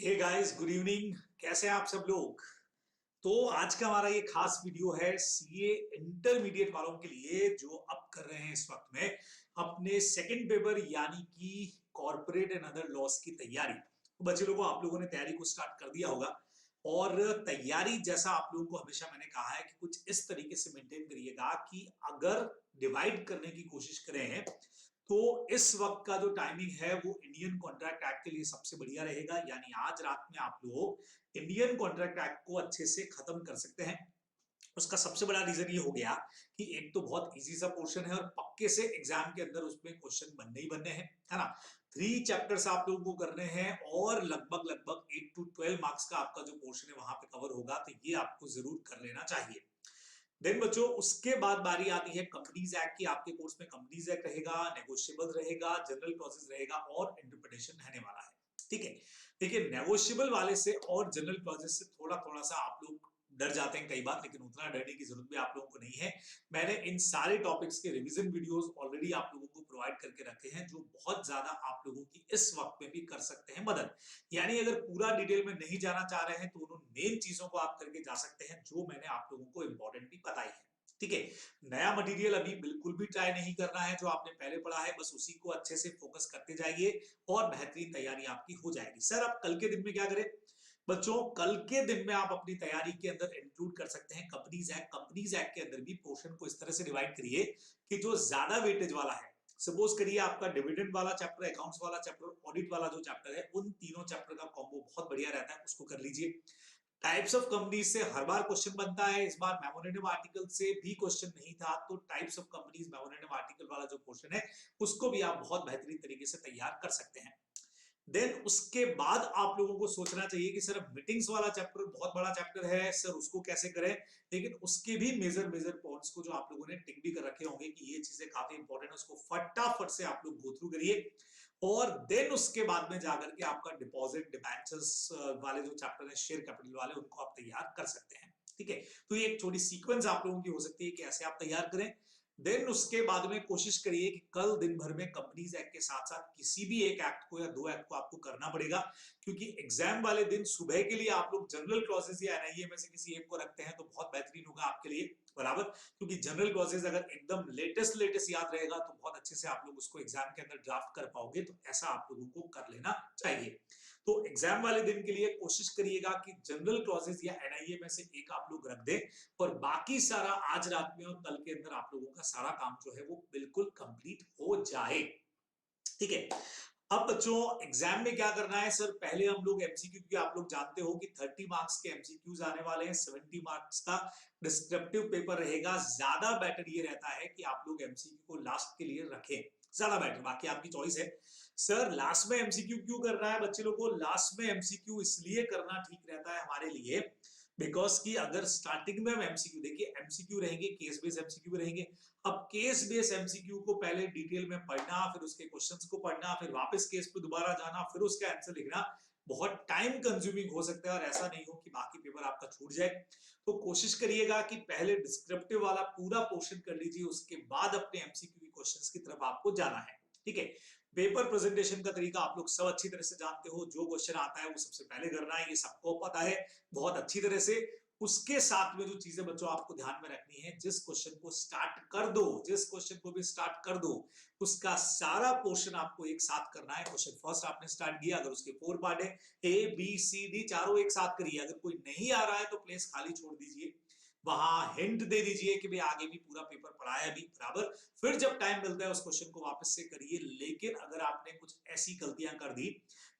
Hey guys, good evening. कैसे हैं आप सब लोग? तो आज का हमारा ये खास वीडियो है सीए इंटरमीडिएट वालों के लिए जो अब कर रहे हैं इस वक्त में अपने सेकंड पेपर यानी कि कॉर्पोरेट एंड अदर लॉस की तैयारी। तो बच्चे लोगों, आप लोगों ने तैयारी को स्टार्ट कर दिया होगा और तैयारी जैसा आप लोगों को हमेशा मैंने कहा है कि कुछ इस तरीके से मेंटेन करिएगा कि अगर डिवाइड करने की कोशिश करें हैं तो इस वक्त का जो टाइमिंग है वो इंडियन कॉन्ट्रैक्ट एक्ट के लिए सबसे बढ़िया रहेगा। यानी आज रात में आप लोग इंडियन कॉन्ट्रैक्ट एक्ट को अच्छे से खत्म कर सकते हैं। उसका सबसे बड़ा रीजन ये हो गया कि एक तो बहुत इजी सा पोर्शन है और पक्के से एग्जाम के अंदर उसमें क्वेश्चन बनने ही बनने हैं, है ना। 3 चैप्टर्स आप लोगों को करने हैं और लगभग लगभग 8 to 12 मार्क्स का आपका जो पोर्शन है वहां पे कवर होगा, तो ये आपको जरूर कर लेना चाहिए। देन बच्चों, उसके बाद बारी आती है कंपनीज एक्ट की। आपके कोर्स में कंपनीज एक्ट रहेगा, नेगोशिएबल रहेगा, जनरल क्लॉजेस रहेगा और इंटरप्रिटेशन रहने वाला है। ठीक है। देखिए, नेगोशिएबल वाले से और जनरल क्लॉजेस से थोड़ा थोड़ा सा आप लोग डर जाते हैं कई बार, लेकिन उतना डरने की जरूरत भी आप लोगों को नहीं है। मैंने इन सारे टॉपिक्स के रिवीजन वीडियोस ऑलरेडी आप लोगों को प्रोवाइड करके रखे हैं जो बहुत ज्यादा आप लोगों की इस वक्त में भी कर सकते हैं मदद। यानी अगर पूरा डिटेल में नहीं जाना चाह रहे हैं तो उन मेन चीजों को आप करके जा सकते हैं जो मैंने आप लोगों को इंपॉर्टेंट भी बताई है। ठीक है। नया मटेरियल अभी बिल्कुल भी ट्राई नहीं करना है, जो आपने पहले पढ़ा है बस उसी को अच्छे से फोकस करते जाइए और बेहतरीन तैयारी आपकी हो जाएगी। सर, आप कल के दिन में क्या करें? बच्चों, कल के दिन में आप अपनी तैयारी के अंदर इंक्लूड कर सकते हैं कंपनीज एक्ट। कंपनीज एक्ट के अंदर भी पोर्शन को इस तरह से डिवाइड करिए कि जो ज्यादा वेटेज वाला है, सपोज करिए आपका डिविडेंड वाला चैप्टर, अकाउंट्स वाला चैप्टर, ऑडिट वाला जो चैप्टर है, उन तीनों चैप्टर का कॉम्बो बहुत बढ़िया रहता है, उसको कर लीजिए। टाइप्स ऑफ कंपनीज से हर बार क्वेश्चन बनता है, इस बार मेमोरेंडम आर्टिकल से भी क्वेश्चन नहीं था, तो types of companies memorandum article वाला जो क्वेश्चन है उसको भी आप बहुत बेहतरीन तरीके से तैयार कर सकते हैं। देन उसके बाद आप लोगों को सोचना चाहिए कि सर मीटिंग्स वाला चैप्टर बहुत बड़ा चैप्टर है, सर उसको कैसे करें। लेकिन उसके भी मेजर मेजर पॉइंट्स को जो आप लोगों ने टिक भी कर रखे होंगे कि ये चीजें काफी इंपॉर्टेंट है, उसको फटाफट से आप लोग गो थ्रू करिए। और देन उसके बाद में जाकर के आपका डिपॉजिट डिबेंचर्स वाले जो चैप्टर है, शेयर कैपिटल वाले, उनको आप तैयार कर सकते हैं। ठीक है। तो ये एक छोटी सीक्वेंस आप लोगों की हो सकती है कि ऐसे आप तैयार करें। देन उसके बाद में कोशिश करिए कि कल दिन भर में कंपनीज एक्ट के साथ साथ किसी भी एक एक्ट को या 2 एक्ट को आपको करना पड़ेगा, क्योंकि एग्जाम वाले दिन सुबह के लिए आप लोग जनरल क्लॉजेस या एनआईए में से किसी एक को रखते हैं तो बहुत बेहतरीन होगा आपके लिए, बराबर। क्योंकि जनरल क्लॉजेस अगर एकदम लेटेस्ट लेटेस्ट याद रहेगा तो बहुत अच्छे से आप लोग उसको एग्जाम के अंदर ड्राफ्ट कर पाओगे, तो ऐसा आप लोगों को कर लेना चाहिए। तो एग्जाम वाले दिन के लिए कोशिश करिएगा कि जनरल क्लॉजेस या एनआईए में से एक आप लोग रख दें और बाकी सारा आज रात में और कल के अंदर आप लोगों का सारा काम जो है वो बिल्कुल कंप्लीट हो जाए। ठीक है। अब बच्चों, एग्जाम में क्या करना है? सर, पहले हम लोग एमसीक्यू की, आप लोग जानते हो कि 30 मार्क्स के एमसीक्यूज आने वाले हैं, 70 मार्क्स का डिस्क्रिप्टिव पेपर रहेगा। ज्यादा बेटर ये रहता है कि आप लोग एमसीक्यू को लास्ट के लिए रखें, ज्यादा बेटर, बाकी आपकी चॉइस है। सर, लास्ट में एमसीक्यू क्यों करना है बच्चे लोगों को? लास्ट में एमसीक्यू इसलिए करना ठीक रहता है हमारे लिए बिकॉज कि अगर स्टार्टिंग में हम एमसीक्यू, देखिए एमसीक्यू रहेंगे, केस बेस्ड एमसीक्यू रहेंगे। अब केस बेस्ड एमसीक्यू को पहले डिटेल में पढ़ना, फिर उसके क्वेश्चंस को पढ़ना, फिर वापस केस पे दोबारा जाना, फिर उसका आंसर लिखना बहुत टाइम कंज्यूमिंग हो सकता है और ऐसा नहीं हो कि बाकी पेपर आपका छूट जाए। तो कोशिश करिएगा कि पहले डिस्क्रिप्टिव वाला पूरा पोर्शन कर लीजिए, उसके बाद अपने एमसीक्यू की क्वेश्चंस की तरफ आपको जाना है। ठीक है। पेपर प्रेजेंटेशन का तरीका आप लोग सब अच्छी तरह से जानते हो, जो क्वेश्चन आता है वो सबसे पहले करना है, ये सबको पता है बहुत अच्छी तरह से। उसके साथ में जो चीजें बच्चों आपको ध्यान में रखनी है, जिस क्वेश्चन को स्टार्ट कर दो, जिस क्वेश्चन को भी स्टार्ट कर दो, उसका सारा पोर्शन आपको एक साथ करना है। क्वेश्चन फर्स्ट आपने स्टार्ट किया, अगर उसके 4 पार्ट है, ए बी सी डी चारों एक साथ करिए। अगर कोई नहीं आ रहा है तो प्लेस खाली छोड़ दीजिए, वहां हिंट दे दीजिए कि भाई आगे भी पूरा पेपर पढ़ा है अभी, बराबर। फिर जब टाइम मिलता है उस क्वेश्चन को वापस से करिए। लेकिन अगर आपने कुछ ऐसी गलतियां कर दी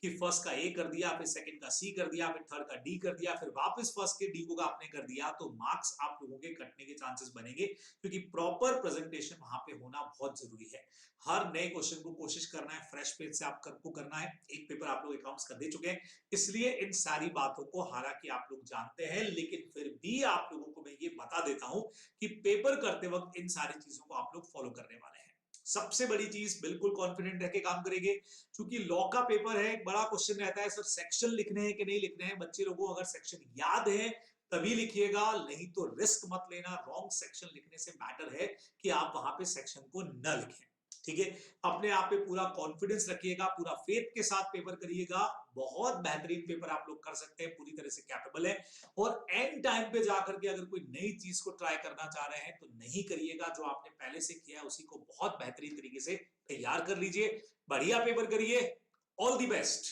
कि फर्स्ट का ए कर दिया, फिर सेकंड का सी कर दिया, फिर थर्ड का डी कर दिया, फिर वापस फर्स्ट के डी को आपने कर दिया, तो मार्क्स आप लोगों के कटने के चांसेस बनेंगे, क्योंकि प्रॉपर प्रेजेंटेशन वहां पे होना बहुत जरूरी है। हर नए क्वेश्चन को कोशिश करना है फ्रेश पेज से आपको करना है। एक पेपर आप लोग अकाउंट्स का दे चुके हैं, इसलिए इन सारी बातों को हालांकि आप लोग जानते हैं, लेकिन फिर भी आप लोगों को मैं ये बता देता हूं कि पेपर करते वक्त इन सारी चीजों को आप लोग फॉलो करने वाले हैं। सबसे बड़ी चीज, बिल्कुल कॉन्फिडेंट रह के काम करेंगे, क्योंकि लॉ का पेपर है। एक बड़ा क्वेश्चन रहता है, सर सेक्शन लिखने हैं कि नहीं लिखने हैं। बच्चे लोगों को अगर सेक्शन याद है तभी लिखिएगा, नहीं तो रिस्क मत लेना। रॉन्ग सेक्शन लिखने से मैटर है कि आप वहां पे सेक्शन को न लिखें। ठीक है, अपने आप पे पूरा कॉन्फिडेंस रखिएगा, पूरा फेथ के साथ पेपर करिएगा, बहुत बेहतरीन पेपर आप लोग कर सकते हैं, पूरी तरह से कैपेबल है। और एंड टाइम पे जाकर के अगर कोई नई चीज को ट्राई करना चाह रहे हैं तो नहीं करिएगा, जो आपने पहले से किया है उसी को बहुत बेहतरीन तरीके से तैयार कर लीजिए, बढ़िया पेपर करिए। All the best.